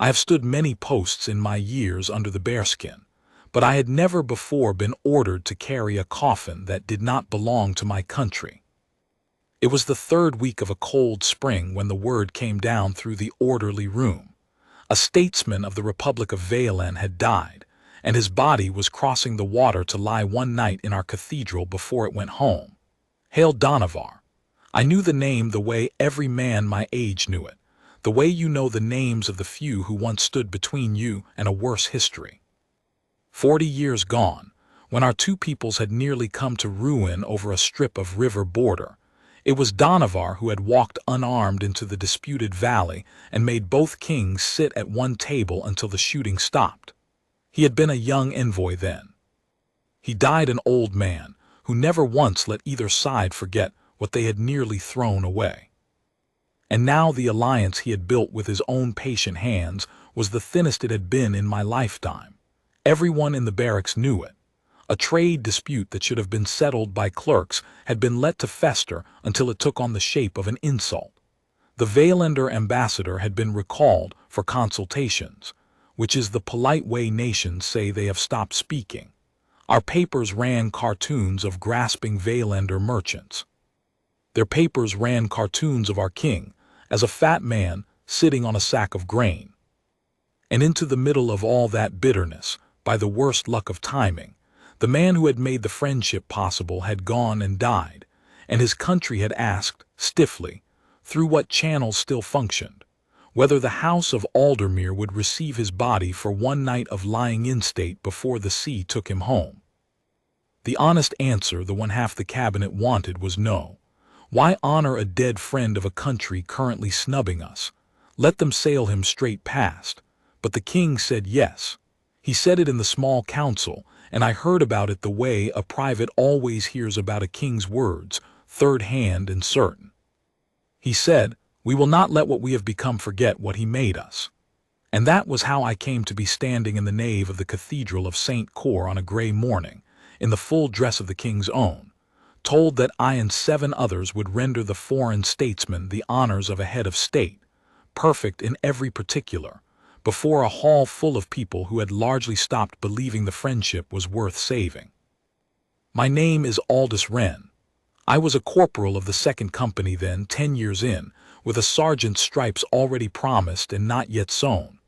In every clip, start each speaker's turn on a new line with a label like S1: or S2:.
S1: I have stood many posts in my years under the bearskin, but I had never before been ordered to carry a coffin that did not belong to my country. It was the third week of a cold spring when the word came down through the orderly room. A statesman of the Republic of Valen had died, and his body was crossing the water to lie one night in our cathedral before it went home. Hail Donovar! I knew the name the way every man my age knew it, the way you know the names of the few who once stood between you and a worse history. 40 years gone, when our two peoples had nearly come to ruin over a strip of river border, it was Donovar who had walked unarmed into the disputed valley and made both kings sit at one table until the shooting stopped. He had been a young envoy then. He died an old man who never once let either side forget what they had nearly thrown away. And now the alliance he had built with his own patient hands was the thinnest it had been in my lifetime. Everyone in the barracks knew it. A trade dispute that should have been settled by clerks had been let to fester until it took on the shape of an insult. The Valander ambassador had been recalled for consultations, which is the polite way nations say they have stopped speaking. Our papers ran cartoons of grasping Valander merchants. Their papers ran cartoons of our king as a fat man sitting on a sack of grain. And into the middle of all that bitterness, by the worst luck of timing, the man who had made the friendship possible had gone and died, and his country had asked, stiffly, through what channels still functioned, whether the House of Aldermere would receive his body for one night of lying in state before the sea took him home. The honest answer the one half the cabinet wanted was no. Why honor a dead friend of a country currently snubbing us? Let them sail him straight past. But the king said yes. He said it in the small council, and I heard about it the way a private always hears about a king's words, third hand and certain. He said, "We will not let what we have become forget what he made us." And that was how I came to be standing in the nave of the Cathedral of St. Cor on a gray morning, in the full dress of the king's own, told that I and 7 others would render the foreign statesman the honors of a head of state, perfect in every particular, before a hall full of people who had largely stopped believing the friendship was worth saving. My name is Aldous Wren. I was a corporal of the 2nd Company then, 10 years in, with a sergeant's stripes already promised and not yet sewn.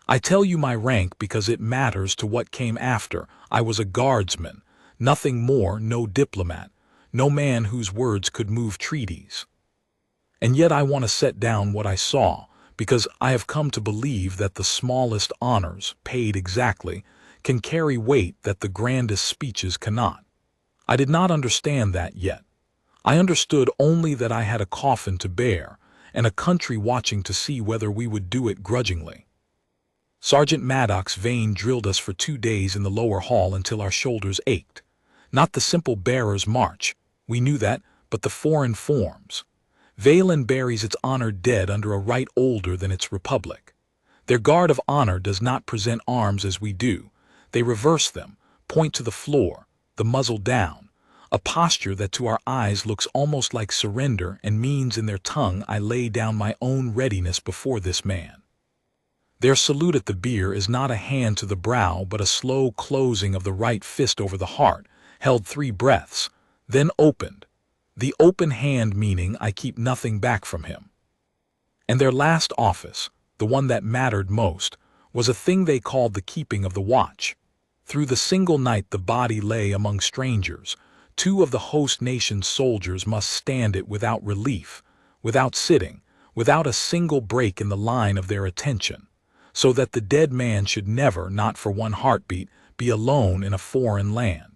S1: I tell you my rank because it matters to what came after. I was a guardsman, nothing more, no diplomat, no man whose words could move treaties. And yet I want to set down what I saw, because I have come to believe that the smallest honors, paid exactly, can carry weight that the grandest speeches cannot. I did not understand that yet. I understood only that I had a coffin to bear, and a country watching to see whether we would do it grudgingly. Sergeant Maddox's vein drilled us for 2 days in the lower hall until our shoulders ached. Not the simple bearer's march, we knew that, but the foreign forms. Valen buries its honored dead under a rite older than its republic. Their guard of honor does not present arms as we do. They reverse them, point to the floor, the muzzle down, a posture that to our eyes looks almost like surrender and means in their tongue I lay down my own readiness before this man. Their salute at the bier is not a hand to the brow but a slow closing of the right fist over the heart, held 3 breaths, then opened, the open hand meaning I keep nothing back from him. And their last office, the one that mattered most, was a thing they called the keeping of the watch. Through the single night the body lay among strangers, 2 of the host nation's soldiers must stand it without relief, without sitting, without a single break in the line of their attention, so that the dead man should never, not for one heartbeat, be alone in a foreign land.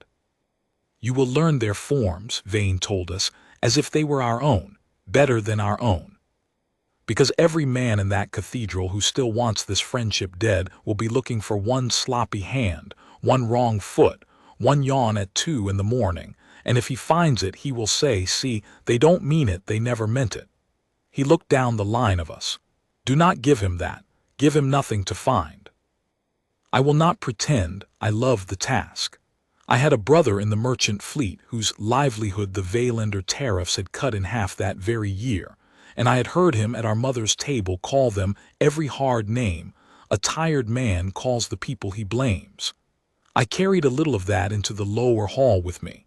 S1: You will learn their forms, Vane told us, as if they were our own, better than our own. Because every man in that cathedral who still wants this friendship dead will be looking for one sloppy hand, one wrong foot, one yawn at 2 in the morning, and if he finds it he will say, "See, they don't mean it, they never meant it." He looked down the line of us. Do not give him that, give him nothing to find. I will not pretend I loved the task. I had a brother in the merchant fleet whose livelihood the Valander tariffs had cut in half that very year, and I had heard him at our mother's table call them every hard name, A tired man calls the people he blames. I carried a little of that into the lower hall with me.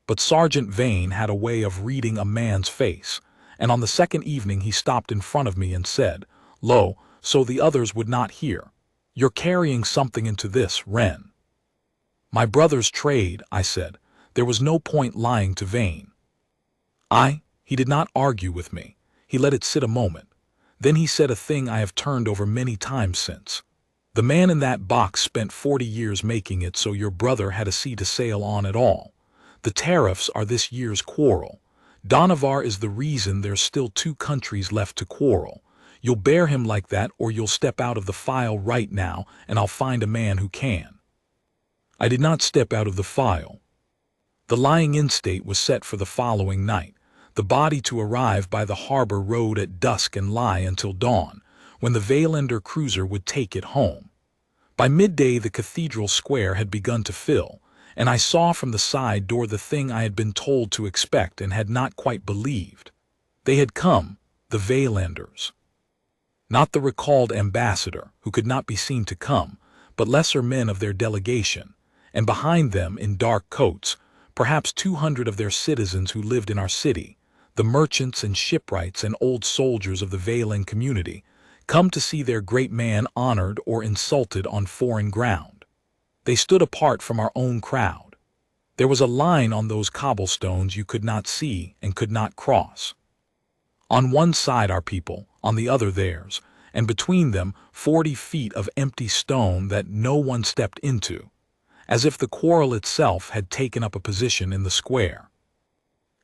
S1: But Sergeant Vane had a way of reading a man's face, and on the second evening he stopped in front of me and said, "Lo, so the others would not hear. You're carrying something into this, Wren." "My brother's trade," I said. There was no point lying to Vane. He did not argue with me. He let it sit a moment. Then he said a thing I have turned over many times since. "The man in that box spent 40 years making it, so your brother had a sea to sail on at all. The tariffs are this year's quarrel. Donovar is the reason there's still 2 countries left to quarrel. You'll bear him like that, or you'll step out of the file right now, and I'll find a man who can." I did not step out of the file. The lying-in state was set for the following night, the body to arrive by the harbor road at dusk and lie until dawn, when the Vaelander cruiser would take it home. By midday the cathedral square had begun to fill, and I saw from the side door the thing I had been told to expect and had not quite believed. They had come, the Vaelanders. Not the recalled ambassador, who could not be seen to come, but lesser men of their delegation, and behind them, in dark coats, perhaps 200 of their citizens who lived in our city, the merchants and shipwrights and old soldiers of the Vaelan community, come to see their great man honored or insulted on foreign ground. They stood apart from our own crowd. There was a line on those cobblestones you could not see and could not cross. On one side our people, on the other theirs, and between them 40 feet of empty stone that no one stepped into, as if the quarrel itself had taken up a position in the square.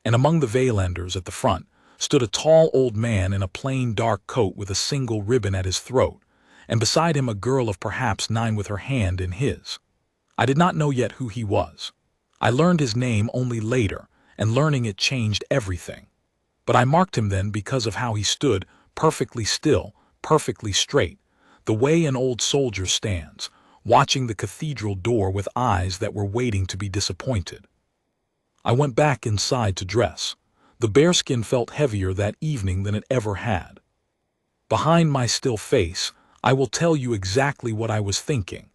S1: And among the Vaelanders at the front stood a tall old man in a plain dark coat with a single ribbon at his throat, and beside him a girl of perhaps 9 with her hand in his. I did not know yet who he was. I learned his name only later, and learning it changed everything. But I marked him then because of how he stood, perfectly still, perfectly straight, the way an old soldier stands, watching the cathedral door with eyes that were waiting to be disappointed. I went back inside to dress. The bearskin felt heavier that evening than it ever had. Behind my still face, I will tell you exactly what I was thinking.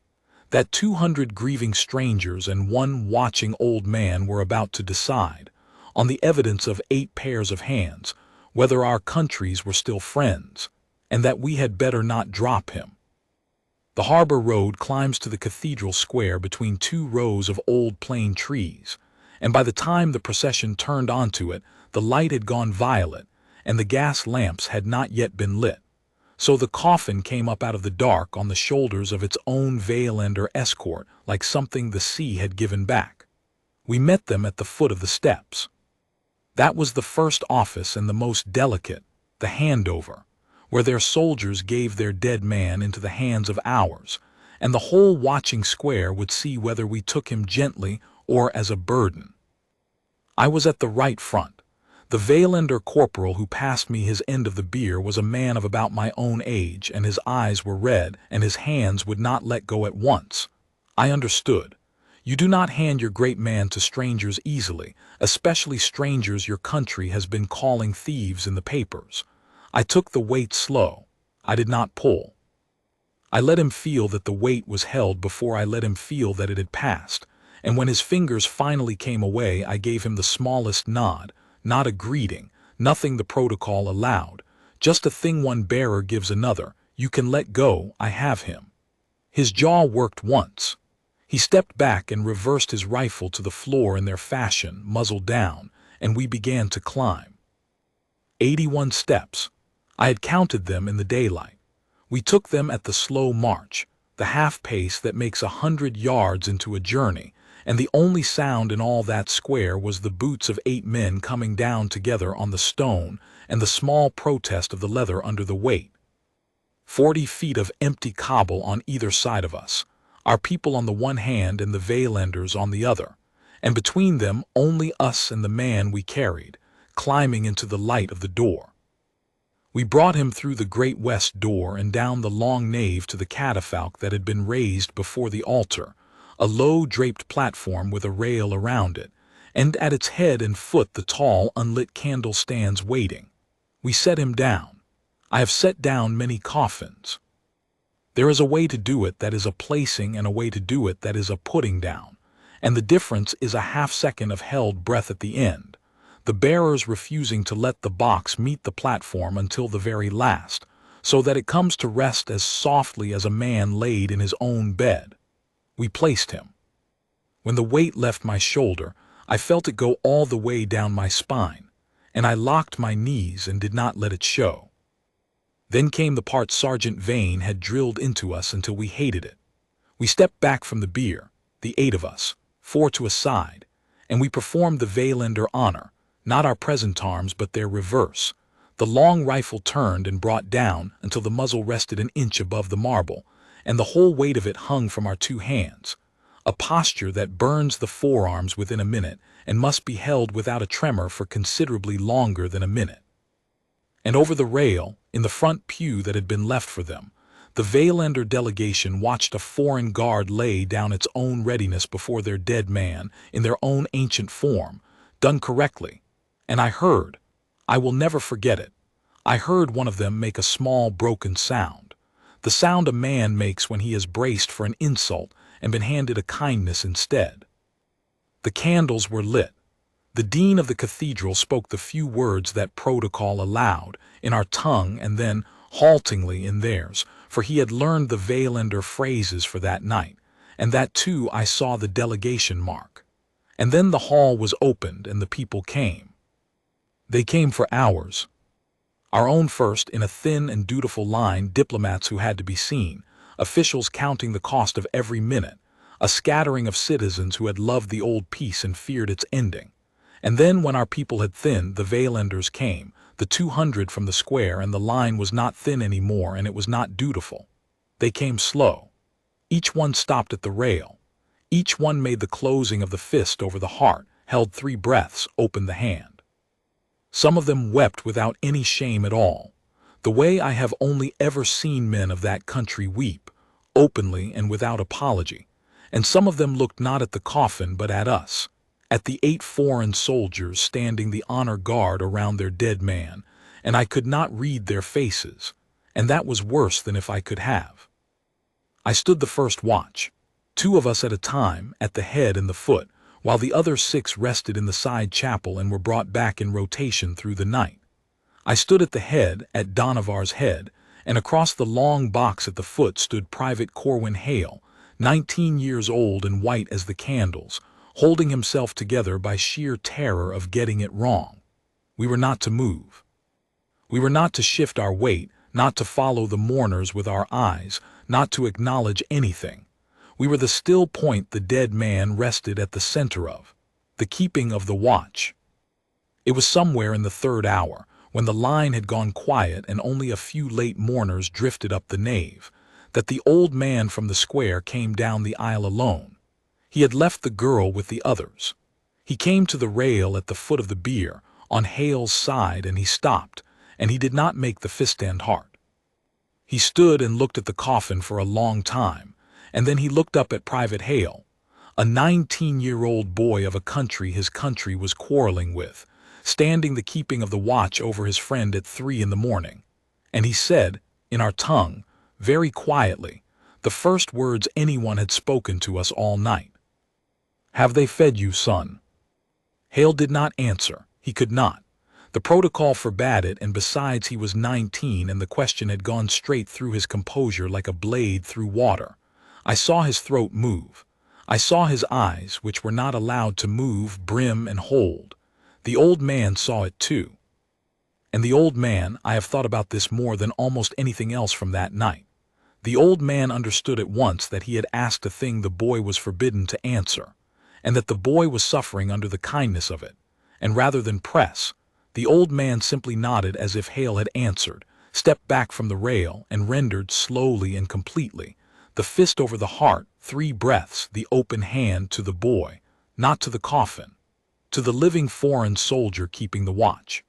S1: That 200 grieving strangers and 1 watching old man were about to decide, on the evidence of 8 pairs of hands, whether our countries were still friends, and that we had better not drop him. The harbor road climbs to the cathedral square between 2 rows of old plane trees, and by the time the procession turned onto it, the light had gone violet, and the gas lamps had not yet been lit. So the coffin came up out of the dark on the shoulders of its own Vaelander escort like something the sea had given back. We met them at the foot of the steps. That was the first office and the most delicate, the handover, where their soldiers gave their dead man into the hands of ours, and the whole watching square would see whether we took him gently or as a burden. I was at the right front. The Vaelander corporal who passed me his end of the beer was a man of about my own age, and his eyes were red, and his hands would not let go at once. I understood. You do not hand your great man to strangers easily, especially strangers your country has been calling thieves in the papers. I took the weight slow. I did not pull. I let him feel that the weight was held before I let him feel that it had passed, and when his fingers finally came away I gave him the smallest nod, not a greeting, nothing the protocol allowed, just a thing one bearer gives another. You can let go, I have him. His jaw worked once. He stepped back and reversed his rifle to the floor in their fashion, muzzle down, and we began to climb. 81 steps. I had counted them in the daylight. We took them at the slow march, the half pace that makes 100 yards into a journey, and the only sound in all that square was the boots of 8 men coming down together on the stone and the small protest of the leather under the weight. 40 feet of empty cobble on either side of us, our people on the one hand and the Vaelanders on the other, and between them only us and the man we carried, climbing into the light of the door. We brought him through the great west door and down the long nave to the catafalque that had been raised before the altar, a low draped platform with a rail around it, and at its head and foot the tall unlit candle stands waiting. We set him down. I have set down many coffins. There is a way to do it that is a placing and a way to do it that is a putting down, and the difference is a half-second of held breath at the end, the bearers refusing to let the box meet the platform until the very last, so that it comes to rest as softly as a man laid in his own bed. We placed him. When the weight left my shoulder, I felt it go all the way down my spine, and I locked my knees and did not let it show. Then came the part Sergeant Vane had drilled into us until we hated it. We stepped back from the bier, the 8 of us, 4 to a side, and we performed the Vailender honor, not our present arms but their reverse. The long rifle turned and brought down until the muzzle rested an inch above the marble, and the whole weight of it hung from our 2 hands, a posture that burns the forearms within a minute and must be held without a tremor for considerably longer than a minute. And over the rail, in the front pew that had been left for them, the Vailender delegation watched a foreign guard lay down its own readiness before their dead man in their own ancient form, done correctly. And I will never forget it, I heard one of them make a small broken sound, the sound a man makes when he is braced for an insult and been handed a kindness instead. The candles were lit. The dean of the cathedral spoke the few words that protocol allowed, in our tongue and then haltingly in theirs, for he had learned the Vailender phrases for that night, and that too I saw the delegation mark. And then the hall was opened and the people came. They came for hours. Our own first, in a thin and dutiful line, diplomats who had to be seen, officials counting the cost of every minute, a scattering of citizens who had loved the old peace and feared its ending. And then when our people had thinned, the Vailenders came, the 200 from the square, and the line was not thin anymore and it was not dutiful. They came slow. Each one stopped at the rail. Each one made the closing of the fist over the heart, held 3 breaths, opened the hand. Some of them wept without any shame at all, the way I have only ever seen men of that country weep, openly and without apology, and some of them looked not at the coffin but at us, at the 8 foreign soldiers standing the honor guard around their dead man, and I could not read their faces, and that was worse than if I could have. I stood the first watch, 2 of us at a time, at the head and the foot, while the other 6 rested in the side chapel and were brought back in rotation through the night. I stood at the head, at Donovar's head, and across the long box at the foot stood Private Corwin Hale, 19 years old and white as the candles, holding himself together by sheer terror of getting it wrong. We were not to move. We were not to shift our weight, not to follow the mourners with our eyes, not to acknowledge anything. We were the still point the dead man rested at the center of, the keeping of the watch. It was somewhere in the 3rd hour, when the line had gone quiet and only a few late mourners drifted up the nave, that the old man from the square came down the aisle alone. He had left the girl with the others. He came to the rail at the foot of the bier, on Hale's side, and he stopped, and he did not make the fist-stand heart. He stood and looked at the coffin for a long time, and then he looked up at Private Hale, a 19-year-old boy of a country his country was quarreling with, standing the keeping of the watch over his friend at 3 in the morning, and he said, in our tongue, very quietly, the first words anyone had spoken to us all night. "Have they fed you, son?" Hale did not answer. He could not. The protocol forbade it, and besides he was 19 and the question had gone straight through his composure like a blade through water. I saw his throat move. I saw his eyes, which were not allowed to move, brim and hold. The old man saw it too. And the old man, I have thought about this more than almost anything else from that night. The old man understood at once that he had asked a thing the boy was forbidden to answer, and that the boy was suffering under the kindness of it, and rather than press, the old man simply nodded as if Hale had answered, stepped back from the rail, and rendered slowly and completely, the fist over the heart, 3 breaths, the open hand to the boy, not to the coffin, to the living foreign soldier keeping the watch.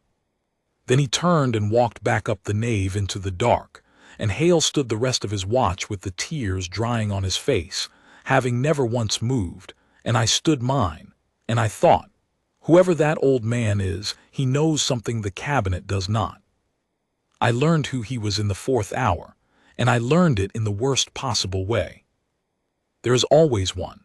S1: Then he turned and walked back up the nave into the dark, and Hale stood the rest of his watch with the tears drying on his face, having never once moved, and I stood mine, and I thought, whoever that old man is, he knows something the cabinet does not. I learned who he was in the 4th hour, and I learned it in the worst possible way. There is always one.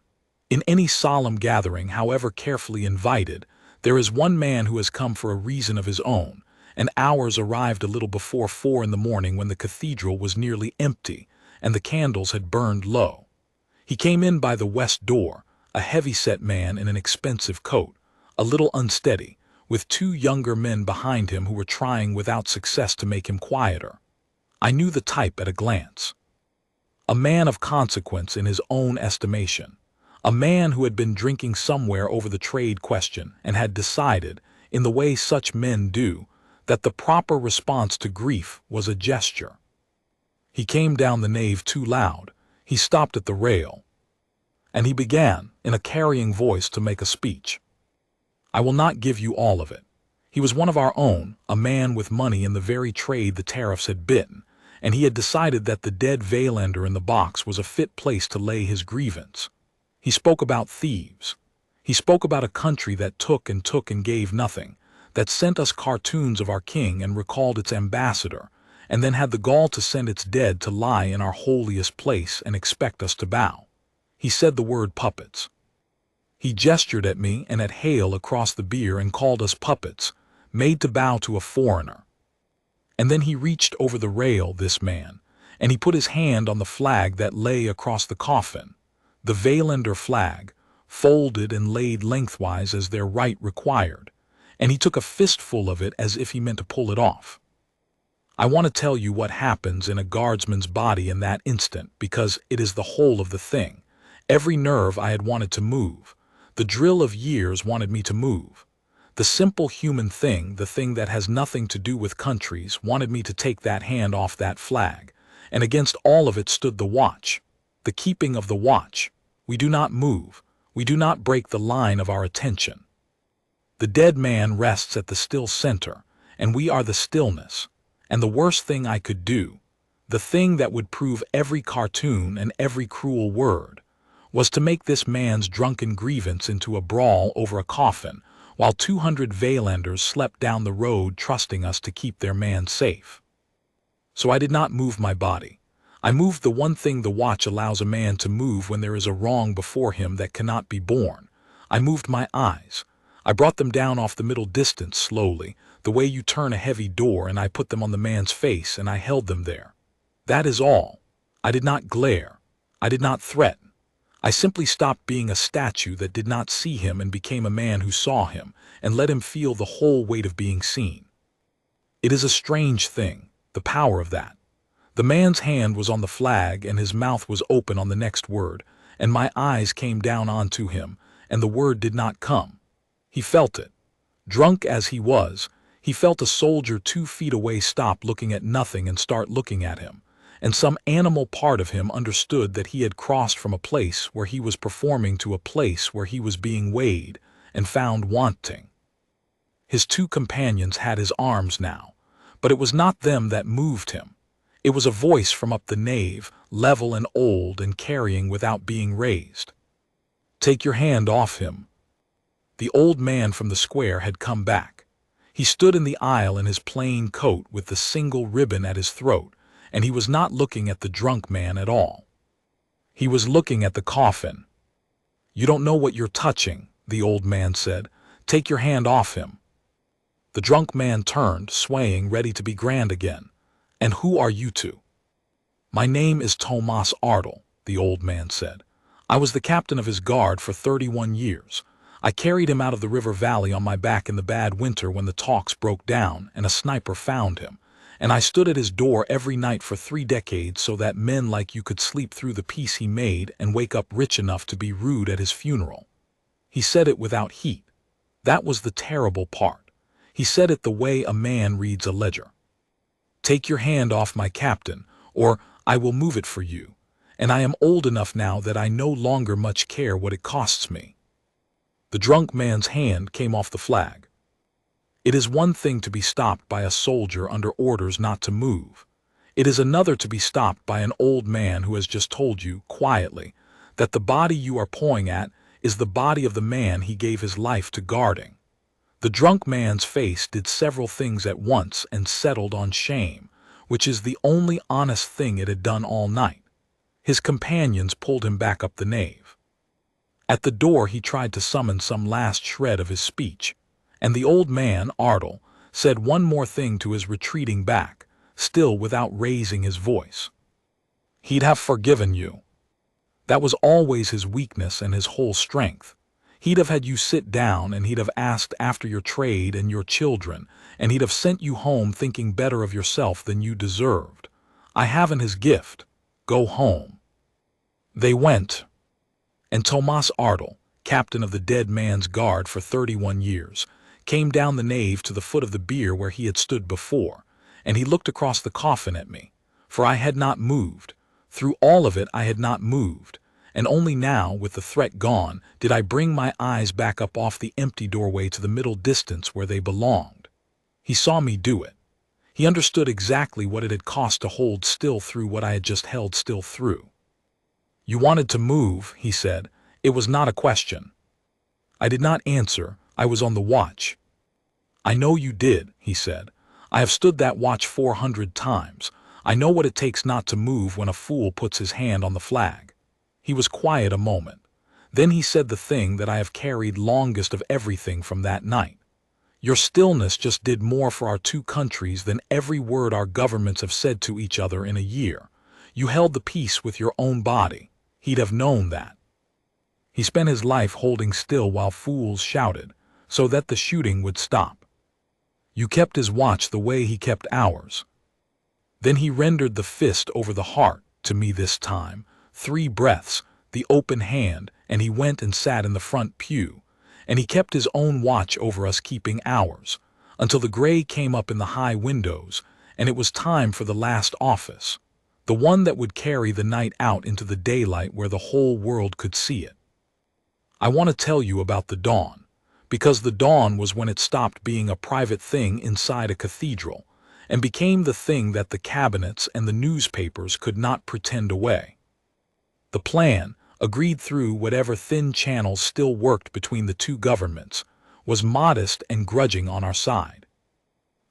S1: In any solemn gathering, however carefully invited, there is one man who has come for a reason of his own, and ours arrived a little before 4 in the morning when the cathedral was nearly empty and the candles had burned low. He came in by the west door, a heavy-set man in an expensive coat, a little unsteady, with 2 younger men behind him who were trying without success to make him quieter. I knew the type at a glance. A man of consequence in his own estimation. A man who had been drinking somewhere over the trade question and had decided, in the way such men do, that the proper response to grief was a gesture. He came down the nave too loud. He stopped at the rail. And he began, in a carrying voice, to make a speech. I will not give you all of it. He was one of our own, a man with money in the very trade the tariffs had bitten, and he had decided that the dead Valander in the box was a fit place to lay his grievance. He spoke about thieves. He spoke about a country that took and gave nothing, that sent us cartoons of our king and recalled its ambassador, and then had the gall to send its dead to lie in our holiest place and expect us to bow. He said the word puppets. He gestured at me and at Hale across the beer and called us puppets, made to bow to a foreigner. And then he reached over the rail, this man, and he put his hand on the flag that lay across the coffin, the Valander flag, folded and laid lengthwise as their rite required, and he took a fistful of it as if he meant to pull it off. I want to tell you what happens in a guardsman's body in that instant because it is the whole of the thing. Every nerve I had wanted to move. The drill of years wanted me to move. The simple human thing, the thing that has nothing to do with countries, wanted me to take that hand off that flag, and against all of it stood the watch, the keeping of the watch. We do not move. We do not break the line of our attention. The dead man rests at the still center, and we are the stillness. And the worst thing I could do, the thing that would prove every cartoon and every cruel word, was to make this man's drunken grievance into a brawl over a coffin, while 200 Valanders slept down the road trusting us to keep their man safe. So I did not move my body. I moved the one thing the watch allows a man to move when there is a wrong before him that cannot be borne. I moved my eyes. I brought them down off the middle distance slowly, the way you turn a heavy door, and I put them on the man's face and I held them there. That is all. I did not glare. I did not threaten. I simply stopped being a statue that did not see him and became a man who saw him and let him feel the whole weight of being seen. It is a strange thing, the power of that. The man's hand was on the flag and his mouth was open on the next word, and my eyes came down onto him, and the word did not come. He felt it. Drunk as he was, he felt a soldier 2 feet away stop looking at nothing and start looking at him, and some animal part of him understood that he had crossed from a place where he was performing to a place where he was being weighed and found wanting. His 2 companions had his arms now, but it was not them that moved him. It was a voice from up the nave, level and old and carrying without being raised. Take your hand off him. The old man from the square had come back. He stood in the aisle in his plain coat with the single ribbon at his throat, and he was not looking at the drunk man at all. He was looking at the coffin. You don't know what you're touching, the old man said. Take your hand off him. The drunk man turned, swaying, ready to be grand again. And who are you two? My name is Tomas Ardel, the old man said. I was the captain of his guard for 31 years. I carried him out of the river valley on my back in the bad winter when the talks broke down and a sniper found him, and I stood at his door every night for 3 decades so that men like you could sleep through the peace he made and wake up rich enough to be rude at his funeral. He said it without heat. That was the terrible part. He said it the way a man reads a ledger. Take your hand off my captain, or I will move it for you, and I am old enough now that I no longer much care what it costs me. The drunk man's hand came off the flag. It is one thing to be stopped by a soldier under orders not to move. It is another to be stopped by an old man who has just told you, quietly, that the body you are pawing at is the body of the man he gave his life to guarding. The drunk man's face did several things at once and settled on shame, which is the only honest thing it had done all night. His companions pulled him back up the nave. At the door he tried to summon some last shred of his speech, and the old man, Ardle, said one more thing to his retreating back, still without raising his voice. He'd have forgiven you. That was always his weakness and his whole strength. He'd have had you sit down, and he'd have asked after your trade and your children, and he'd have sent you home thinking better of yourself than you deserved. I haven't his gift. Go home. They went. And Tomas Ardle, captain of the dead man's guard for 31 years, came down the nave to the foot of the bier where he had stood before, and he looked across the coffin at me, for I had not moved. Through all of it I had not moved, and only now, with the threat gone, did I bring my eyes back up off the empty doorway to the middle distance where they belonged. He saw me do it. He understood exactly what it had cost to hold still through what I had just held still through. You wanted to move, he said. It was not a question. I did not answer. I was on the watch. I know you did, he said. I have stood that watch 400 times. I know what it takes not to move when a fool puts his hand on the flag. He was quiet a moment. Then he said the thing that I have carried longest of everything from that night. Your stillness just did more for our two countries than every word our governments have said to each other in a year. You held the peace with your own body. He'd have known that. He spent his life holding still while fools shouted, so that the shooting would stop. You kept his watch the way he kept ours. Then he rendered the fist over the heart, to me this time, 3 breaths, the open hand, and he went and sat in the front pew, and he kept his own watch over us keeping ours, until the gray came up in the high windows, and it was time for the last office, the one that would carry the night out into the daylight where the whole world could see it. I want to tell you about the dawn, because the dawn was when it stopped being a private thing inside a cathedral, and became the thing that the cabinets and the newspapers could not pretend away. The plan, agreed through whatever thin channels still worked between the two governments, was modest and grudging on our side.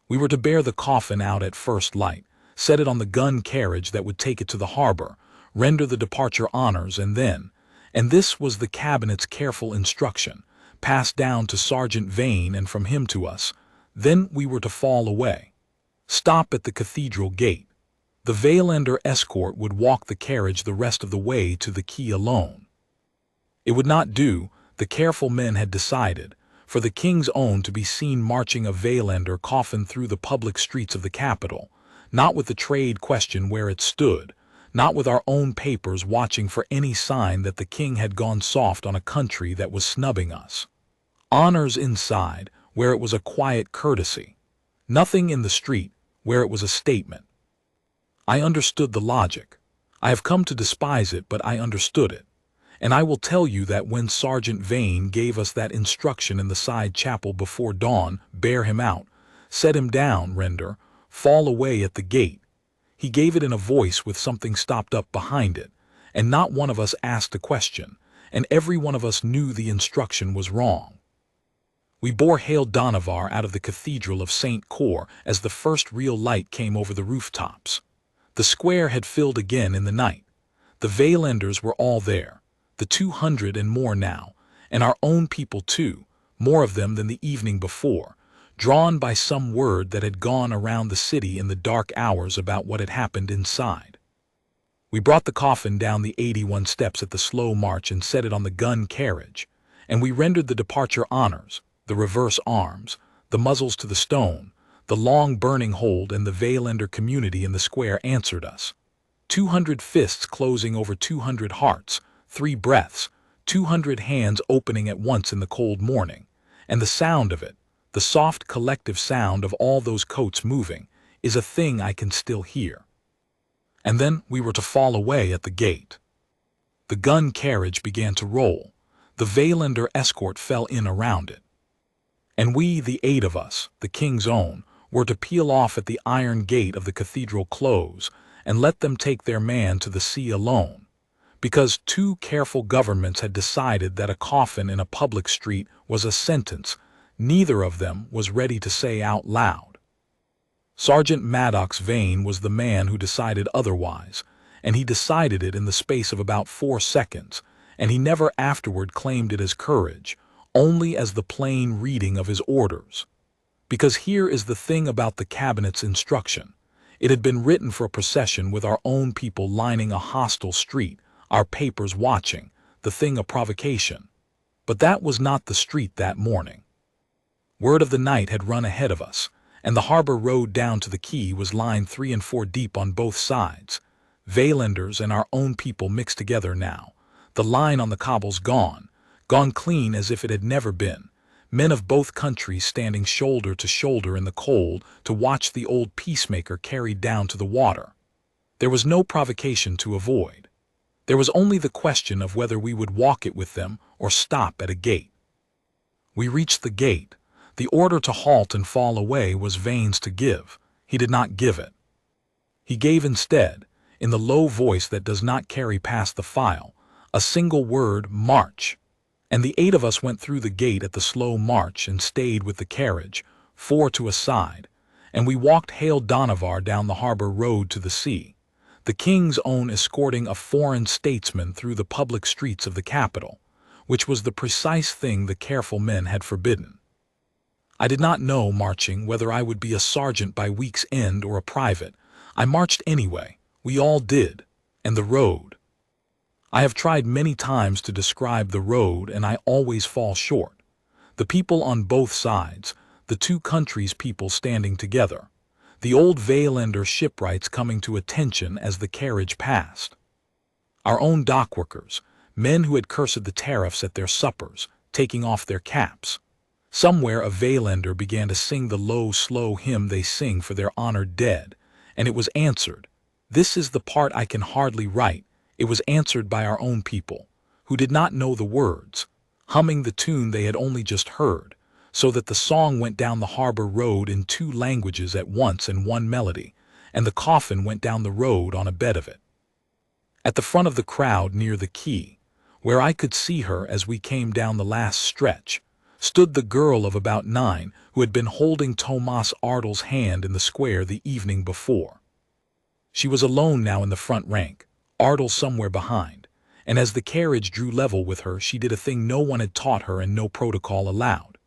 S1: We were to bear the coffin out at first light, set it on the gun carriage that would take it to the harbor, render the departure honors, and then, and this was the cabinet's careful instruction, passed down to Sergeant Vane and from him to us, then we were to fall away. Stop at the cathedral gate. The Vaelander escort would walk the carriage the rest of the way to the quay alone. It would not do, the careful men had decided, for the king's own to be seen marching a Vaelander coffin through the public streets of the capital, not with the trade question where it stood, not with our own papers watching for any sign that the king had gone soft on a country that was snubbing us. Honors inside, where it was a quiet courtesy. Nothing in the street, where it was a statement. I understood the logic. I have come to despise it, but I understood it. And I will tell you that when Sergeant Vane gave us that instruction in the side chapel before dawn, bear him out, set him down, render, fall away at the gate, he gave it in a voice with something stopped up behind it, and not one of us asked a question, and every one of us knew the instruction was wrong. We bore Hail Donovar out of the Cathedral of St. Cor as the first real light came over the rooftops. The square had filled again in the night. The Vaelanders were all there, the 200 and more now, and our own people too, more of them than the evening before, drawn by some word that had gone around the city in the dark hours about what had happened inside. We brought the coffin down the 81 steps at the slow march and set it on the gun carriage, and we rendered the departure honors, the reverse arms, the muzzles to the stone, the long burning hold, and the Vaelander community in the square answered us. 200 fists closing over 200 hearts, 3 breaths, 200 hands opening at once in the cold morning, and the sound of it, the soft collective sound of all those coats moving, is a thing I can still hear. And then we were to fall away at the gate. The gun carriage began to roll. The Vaelander escort fell in around it. And we, the 8 of us, the king's own, were to peel off at the iron gate of the cathedral close and let them take their man to the sea alone, because 2 careful governments had decided that a coffin in a public street was a sentence neither of them was ready to say out loud. Sergeant Maddox Vane was the man who decided otherwise, and he decided it in the space of about 4 seconds, and he never afterward claimed it as courage, only as the plain reading of his orders. Because here is the thing about the cabinet's instruction. It had been written for a procession with our own people lining a hostile street, our papers watching, the thing a provocation. But that was not the street that morning. Word of the night had run ahead of us, and the harbor road down to the quay was lined 3 and 4 deep on both sides. Veilanders and our own people mixed together now. The line on the cobbles gone clean as if it had never been. Men of both countries standing shoulder to shoulder in the cold to watch the old peacemaker carried down to the water. There was no provocation to avoid. There was only the question of whether we would walk it with them or stop at a gate. We reached the gate. The order to halt and fall away was Vane's to give. He did not give it. He gave instead, in the low voice that does not carry past the file, a single word, march. And the 8 of us went through the gate at the slow march and stayed with the carriage, 4 to a side, and we walked Hail Donavar down the harbor road to the sea, the king's own escorting a foreign statesman through the public streets of the capital, which was the precise thing the careful men had forbidden. I did not know, marching, whether I would be a sergeant by week's end or a private. I marched anyway. We all did. And the road. I have tried many times to describe the road, and I always fall short. The people on both sides, the 2 countries' people standing together, the old Veilander shipwrights coming to attention as the carriage passed. Our own dockworkers, men who had cursed the tariffs at their suppers, taking off their caps. Somewhere a Veilander began to sing the low, slow hymn they sing for their honored dead, and it was answered. This is the part I can hardly write. It was answered by our own people, who did not know the words, humming the tune they had only just heard, so that the song went down the harbor road in 2 languages at once in one melody, and the coffin went down the road on a bed of it. At the front of the crowd near the quay, where I could see her as we came down the last stretch, stood the girl of about 9 who had been holding Tomas Ardle's hand in the square the evening before. She was alone now in the front rank, Ardle somewhere behind, and as the carriage drew level with her, she did a thing no one had taught her and no protocol allowed.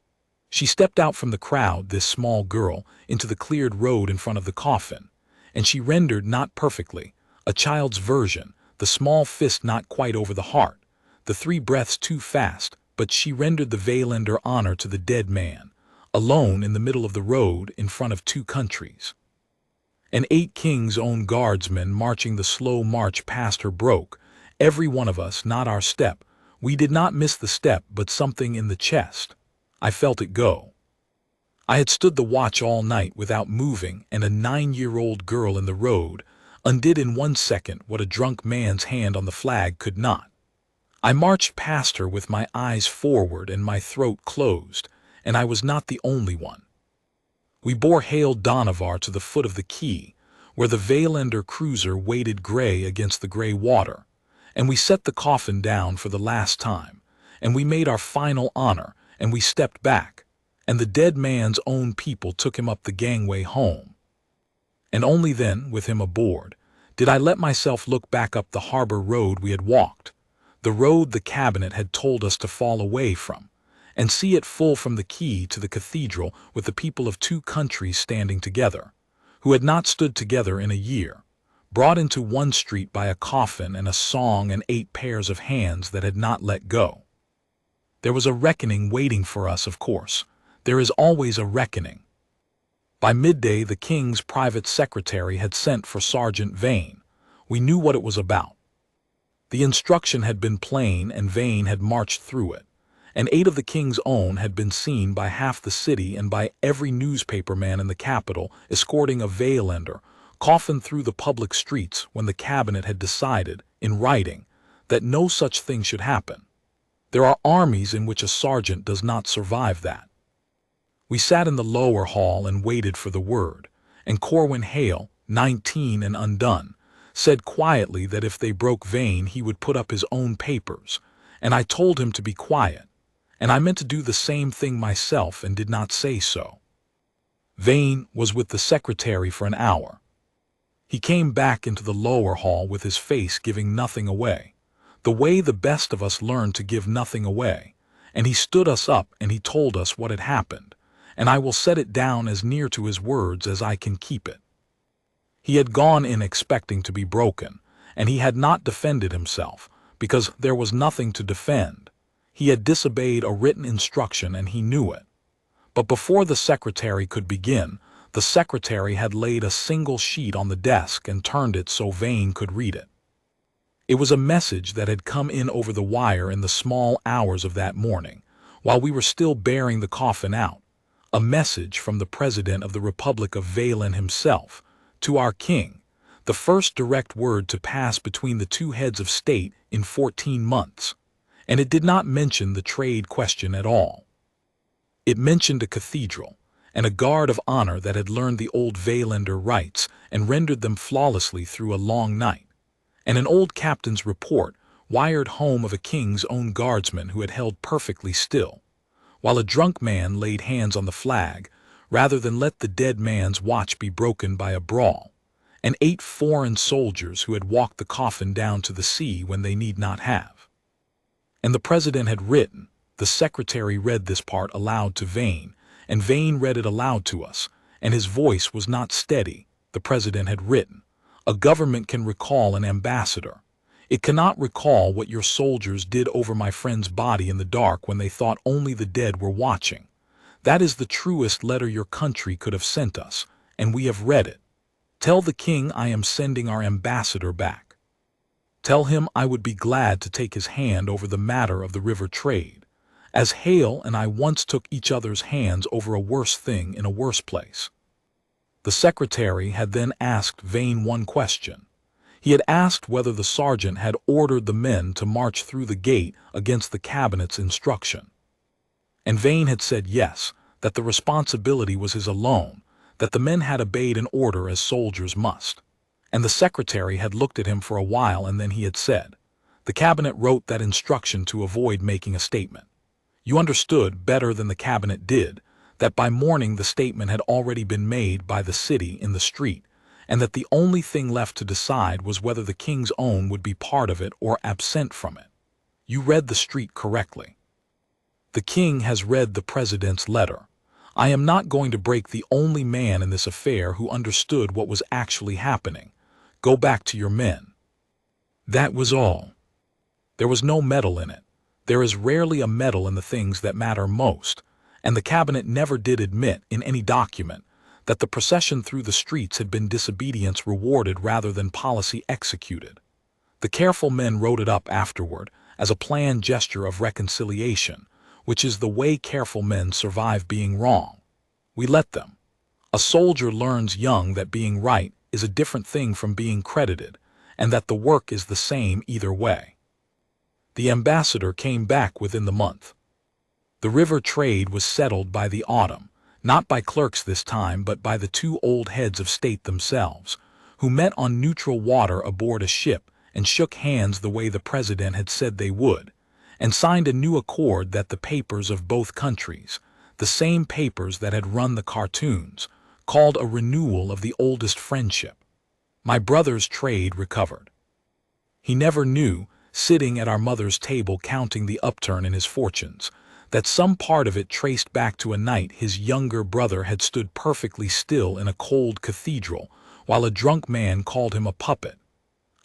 S1: She stepped out from the crowd, this small girl, into the cleared road in front of the coffin, and she rendered, not perfectly, a child's version, the small fist not quite over the heart, the 3 breaths too fast, but she rendered the Veilander honor to the dead man, alone in the middle of the road in front of 2 countries. And 8 kings' own guardsmen marching the slow march past her broke, every one of us, not our step. We did not miss the step, but something in the chest. I felt it go. I had stood the watch all night without moving, and a 9-year-old girl in the road undid in 1 second what a drunk man's hand on the flag could not. I marched past her with my eyes forward and my throat closed, and I was not the only one. We bore Hail Donavar to the foot of the quay, where the Veilander cruiser waded gray against the gray water, and we set the coffin down for the last time, and we made our final honor, and we stepped back, and the dead man's own people took him up the gangway home. And only then, with him aboard, did I let myself look back up the harbor road we had walked, the road the cabinet had told us to fall away from, and see it full from the quay to the cathedral with the people of 2 countries standing together, who had not stood together in a year, brought into one street by a coffin and a song and 8 pairs of hands that had not let go. There was a reckoning waiting for us, of course. There is always a reckoning. By midday the king's private secretary had sent for Sergeant Vane. We knew what it was about. The instruction had been plain, and Vane had marched through it, and 8 of the king's own had been seen by half the city and by every newspaper man in the capital escorting a Veilander Coffin through the public streets when the cabinet had decided, in writing, that no such thing should happen. There are armies in which a sergeant does not survive that. We sat in the lower hall and waited for the word, and Corwin Hale, 19 and undone, said quietly that if they broke Vane he would put up his own papers, and I told him to be quiet, and I meant to do the same thing myself and did not say so. Vane was with the secretary for an hour. He came back into the lower hall with his face giving nothing away, the way the best of us learn to give nothing away, and he stood us up and he told us what had happened, and I will set it down as near to his words as I can keep it. He had gone in expecting to be broken, and he had not defended himself, because there was nothing to defend. He had disobeyed a written instruction and he knew it. But before the secretary could begin, the secretary had laid a single sheet on the desk and turned it so Vane could read it. It was a message that had come in over the wire in the small hours of that morning, while we were still bearing the coffin out. A message from the President of the Republic of Valen himself, to our king, the first direct word to pass between the two heads of state in 14 months. And it did not mention the trade question at all. It mentioned a cathedral, and a guard of honor that had learned the old Valander rites and rendered them flawlessly through a long night, and an old captain's report wired home of a king's own guardsman who had held perfectly still, while a drunk man laid hands on the flag, rather than let the dead man's watch be broken by a brawl, and 8 foreign soldiers who had walked the coffin down to the sea when they need not have. And the president had written. The secretary read this part aloud to Vane, and Vane read it aloud to us, and his voice was not steady. The president had written, "A government can recall an ambassador. It cannot recall what your soldiers did over my friend's body in the dark when they thought only the dead were watching. That is the truest letter your country could have sent us, and we have read it. Tell the king I am sending our ambassador back. Tell him I would be glad to take his hand over the matter of the river trade, as Hale and I once took each other's hands over a worse thing in a worse place." The secretary had then asked Vane one question. He had asked whether the sergeant had ordered the men to march through the gate against the cabinet's instruction. And Vane had said yes, that the responsibility was his alone, that the men had obeyed an order as soldiers must. And the secretary had looked at him for a while, and then he had said, "The cabinet wrote that instruction to avoid making a statement. You understood better than the cabinet did that by morning the statement had already been made by the city in the street, and that the only thing left to decide was whether the king's own would be part of it or absent from it. You read the street correctly. The king has read the president's letter. I am not going to break the only man in this affair who understood what was actually happening. Go back to your men." That was all. There was no meddle in it. There is rarely a meddle in the things that matter most, and the cabinet never did admit in any document that the procession through the streets had been disobedience rewarded rather than policy executed. The careful men wrote it up afterward as a planned gesture of reconciliation, which is the way careful men survive being wrong. We let them. A soldier learns young that being right is a different thing from being credited, and that the work is the same either way. The ambassador came back within the month. The river trade was settled by the autumn, not by clerks this time, but by the 2 old heads of state themselves, who met on neutral water aboard a ship and shook hands the way the president had said they would, and signed a new accord that the papers of both countries, the same papers that had run the cartoons, called a renewal of the oldest friendship. My brother's trade recovered. He never knew, sitting at our mother's table counting the upturn in his fortunes, that some part of it traced back to a night his younger brother had stood perfectly still in a cold cathedral while a drunk man called him a puppet.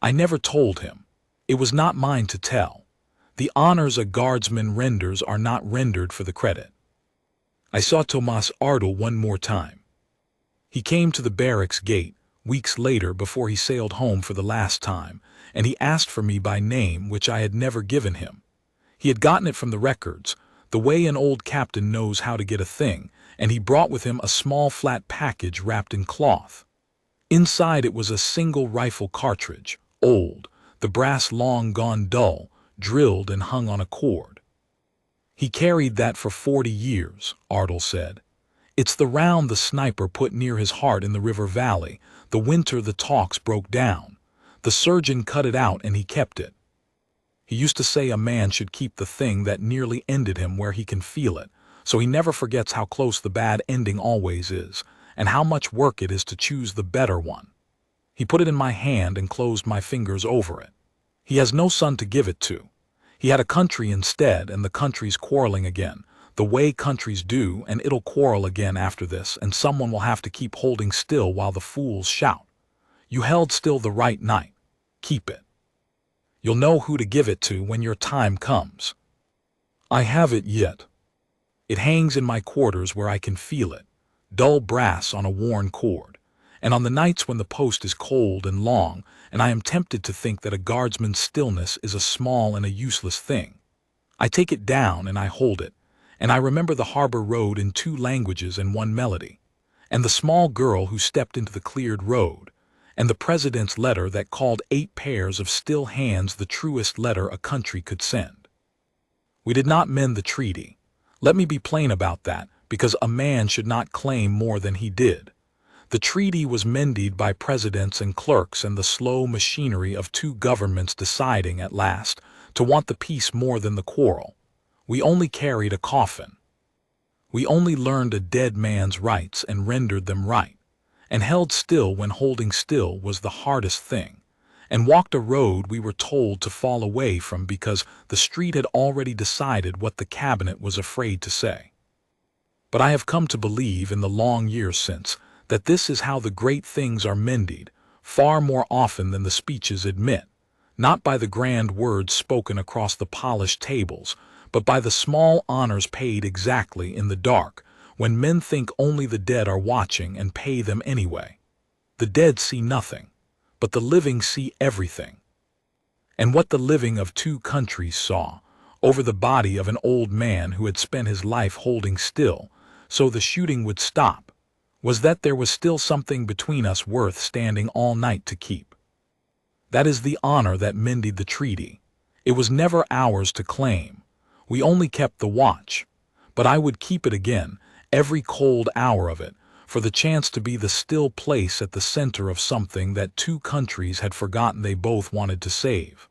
S1: I never told him. It was not mine to tell. The honors a guardsman renders are not rendered for the credit. I saw Tomas Ardel one more time. He came to the barracks gate weeks later before he sailed home for the last time, and he asked for me by name, which I had never given him. He had gotten it from the records, the way an old captain knows how to get a thing, and he brought with him a small flat package wrapped in cloth. Inside it was a single rifle cartridge, old, the brass long gone dull, drilled and hung on a cord. He carried that for 40 years, Ardel said. It's the round the sniper put near his heart in the river valley, the winter the talks broke down. The surgeon cut it out and he kept it. He used to say a man should keep the thing that nearly ended him where he can feel it, so he never forgets how close the bad ending always is, and how much work it is to choose the better one. He put it in my hand and closed my fingers over it. He has no son to give it to. He had a country instead, and the country's quarreling again, the way countries do, and it'll quarrel again after this, and someone will have to keep holding still while the fools shout. You held still the right night. Keep it. You'll know who to give it to when your time comes. I have it yet. It hangs in my quarters where I can feel it, dull brass on a worn cord, and on the nights when the post is cold and long, and I am tempted to think that a guardsman's stillness is a small and a useless thing. I take it down and I hold it, and I remember the harbor road in 2 languages and 1 melody, and the small girl who stepped into the cleared road, and the president's letter that called 8 pairs of still hands the truest letter a country could send. We did not mend the treaty. Let me be plain about that, because a man should not claim more than he did. The treaty was mended by presidents and clerks and the slow machinery of 2 governments deciding at last to want the peace more than the quarrel. We only carried a coffin. We only learned a dead man's rights and rendered them right, and held still when holding still was the hardest thing, and walked a road we were told to fall away from because the street had already decided what the cabinet was afraid to say. But I have come to believe in the long years since that this is how the great things are mended, far more often than the speeches admit, not by the grand words spoken across the polished tables, but by the small honors paid exactly in the dark, when men think only the dead are watching and pay them anyway. The dead see nothing, but the living see everything. And what the living of 2 countries saw, over the body of an old man who had spent his life holding still, so the shooting would stop, was that there was still something between us worth standing all night to keep. That is the honor that mended the treaty. It was never ours to claim. We only kept the watch, but I would keep it again, every cold hour of it, for the chance to be the still place at the center of something that 2 countries had forgotten they both wanted to save.